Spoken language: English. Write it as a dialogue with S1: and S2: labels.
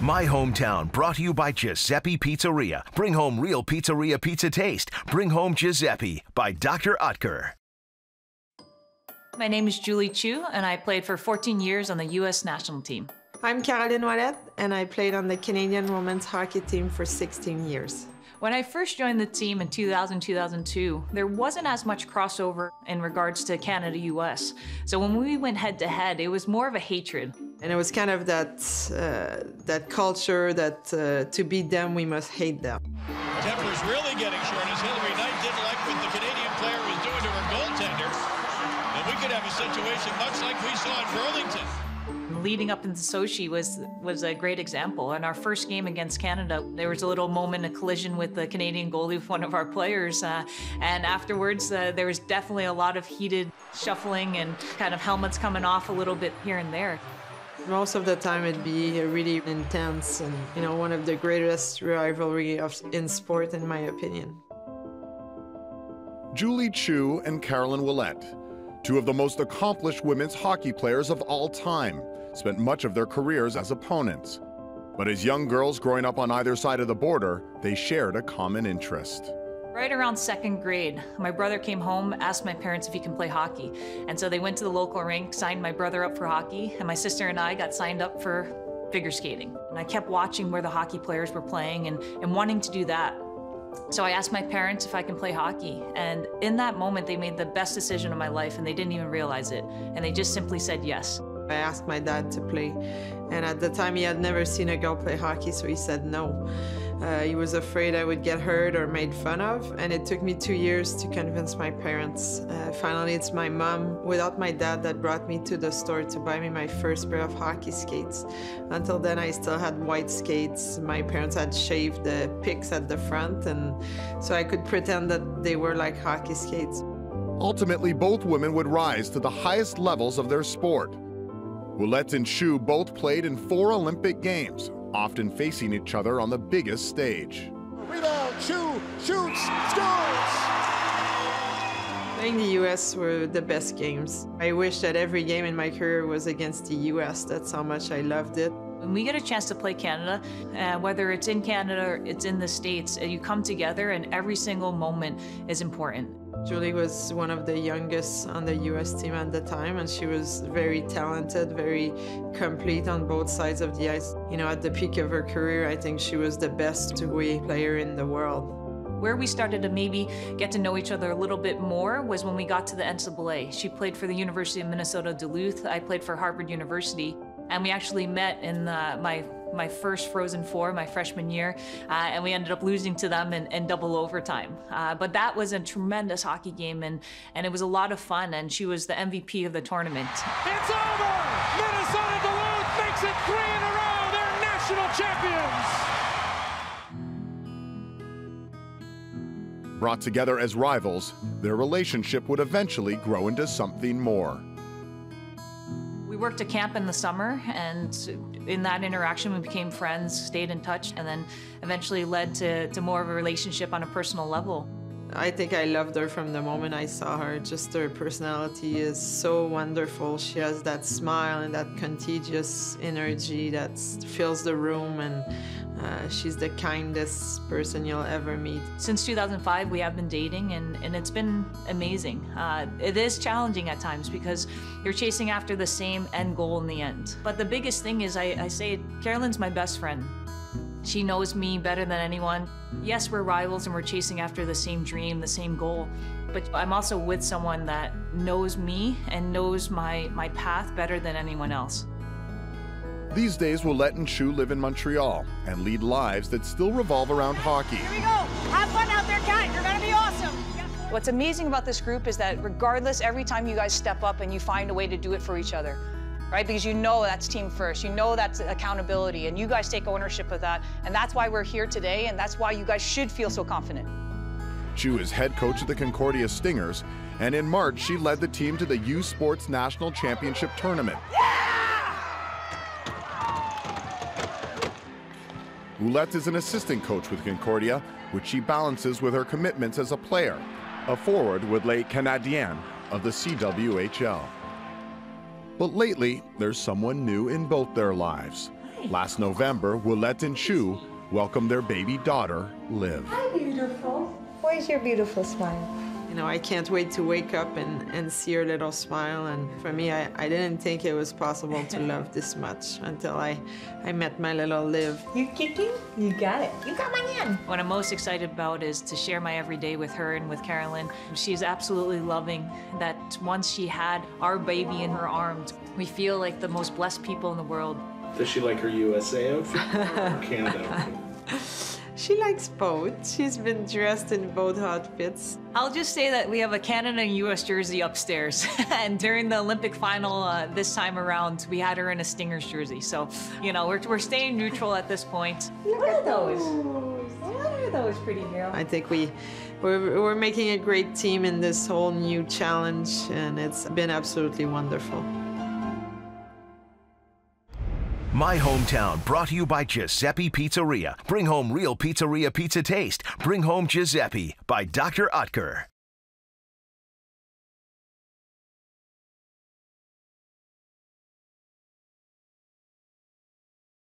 S1: My Hometown, brought to you by Giuseppe Pizzeria. Bring home real pizzeria pizza taste. Bring home Giuseppe by Dr. Oetker.
S2: My name is Julie Chu, and I played for 14 years on the U.S. national team.
S3: I'm Caroline Ouellette, and I played on the Canadian women's hockey team for 16 years.
S2: When I first joined the team in 2000-2002, there wasn't as much crossover in regards to Canada-US. So when we went head-to-head, it was more of a hatred.
S3: And it was kind of that culture that to beat them, we must hate them.
S4: Temper's really getting short as Hillary Knight didn't like what the Canadian player was doing to her goaltender. And we could have a situation much like we saw in Burlington.
S2: Leading up into Sochi was a great example. In our first game against Canada, there was a little moment, a collision with the Canadian goalie with one of our players. And afterwards, there was definitely a lot of heated shuffling and kind of helmets coming off a little bit here and there.
S3: Most of the time it'd be really intense and, one of the greatest rivalry in sport, in my opinion.
S5: Julie Chu and Caroline Ouellette, two of the most accomplished women's hockey players of all time, spent much of their careers as opponents. But as young girls growing up on either side of the border, they shared a common interest.
S2: Right around second grade, my brother came home, asked my parents if he can play hockey. And so they went to the local rink, signed my brother up for hockey, and my sister and I got signed up for figure skating. And I kept watching where the hockey players were playing and wanting to do that. So I asked my parents if I can play hockey. And in that moment, they made the best decision of my life, and they didn't even realize it. And they just simply said yes.
S3: I asked my dad to play, and at the time he had never seen a girl play hockey, so he said no. He was afraid I would get hurt or made fun of, and it took me 2 years to convince my parents. Finally, it's my mom, without my dad, that brought me to the store to buy me my first pair of hockey skates. Until then, I still had white skates. My parents had shaved the picks at the front, and so I could pretend that they were like hockey skates.
S5: Ultimately, both women would rise to the highest levels of their sport. Ouellette and Chu both played in 4 Olympic Games, often facing each other on the biggest stage.
S6: Rebound, Chu shoots, scores!
S3: Playing the U.S. were the best games. I wish that every game in my career was against the U.S. That's how much I loved it.
S2: When we get a chance to play Canada, whether it's in Canada or it's in the States, you come together and every single moment is important.
S3: Julie was one of the youngest on the U.S. team at the time, and she was very talented, very complete on both sides of the ice. At the peak of her career, I think she was the best two-way player in the world.
S2: Where we started to maybe get to know each other a little bit more was when we got to the NCAA. She played for the University of Minnesota Duluth. I played for Harvard University. And we actually met in my first Frozen Four, my freshman year, and we ended up losing to them in double overtime. But that was a tremendous hockey game, and it was a lot of fun, and she was the MVP of the tournament.
S6: It's over! Minnesota Duluth makes it 3 in a row! They're national champions!
S5: Brought together as rivals, their relationship would eventually grow into something more.
S2: We worked a camp in the summer, and in that interaction we became friends, stayed in touch, and then eventually led to more of a relationship on a personal level.
S3: I think I loved her from the moment I saw her. Just her personality is so wonderful. She has that smile and that contagious energy that fills the room, and she's the kindest person you'll ever meet.
S2: Since 2005, we have been dating, and it's been amazing. It is challenging at times because you're chasing after the same end goal in the end. But the biggest thing is, I say, Caroline's my best friend. She knows me better than anyone. Yes, we're rivals and we're chasing after the same dream, the same goal, but I'm also with someone that knows me and knows my path better than anyone else.
S5: These days, Ouellette and Chu live in Montreal and lead lives that still revolve around hockey.
S7: Here we go. Have fun out there, guys. You're going to be awesome.
S8: What's amazing about this group is that regardless, every time you guys step up and you find a way to do it for each other, right? Because you know that's team first, you know that's accountability, and you guys take ownership of that, and that's why we're here today, and that's why you guys should feel so confident.
S5: Chu is head coach of the Concordia Stingers, and in March, she led the team to the U Sports National Championship Tournament. Ouellette is an assistant coach with Concordia, which she balances with her commitments as a player, a forward with Les Canadiens of the CWHL. But lately, there's someone new in both their lives. Last November, Ouellette and Chu welcomed their baby daughter, Liv.
S9: Hi, beautiful. Where's your beautiful smile?
S3: You know, I can't wait to wake up and see her little smile. And for me, I didn't think it was possible to love this much until I met my little Liv.
S9: You kicking? You got it. You got my hand.
S2: What I'm most excited about is to share my everyday with her and with Caroline. She's absolutely loving that once she had our baby in her arms, we feel like the most blessed people in the world.
S10: Does she like her USA outfit or Canada outfit?
S3: She likes both. She's been dressed in both outfits.
S2: I'll just say that we have a Canada and US jersey upstairs. And during the Olympic final this time around, we had her in a Stingers jersey. So, you know, we're staying neutral at this point.
S9: Look at those. What are those, pretty girl?
S3: I think we're making a great team in this whole new challenge, and it's been absolutely wonderful.
S1: My Hometown, brought to you by Giuseppe Pizzeria. Bring home real pizzeria pizza taste. Bring home Giuseppe by Dr. Oetker.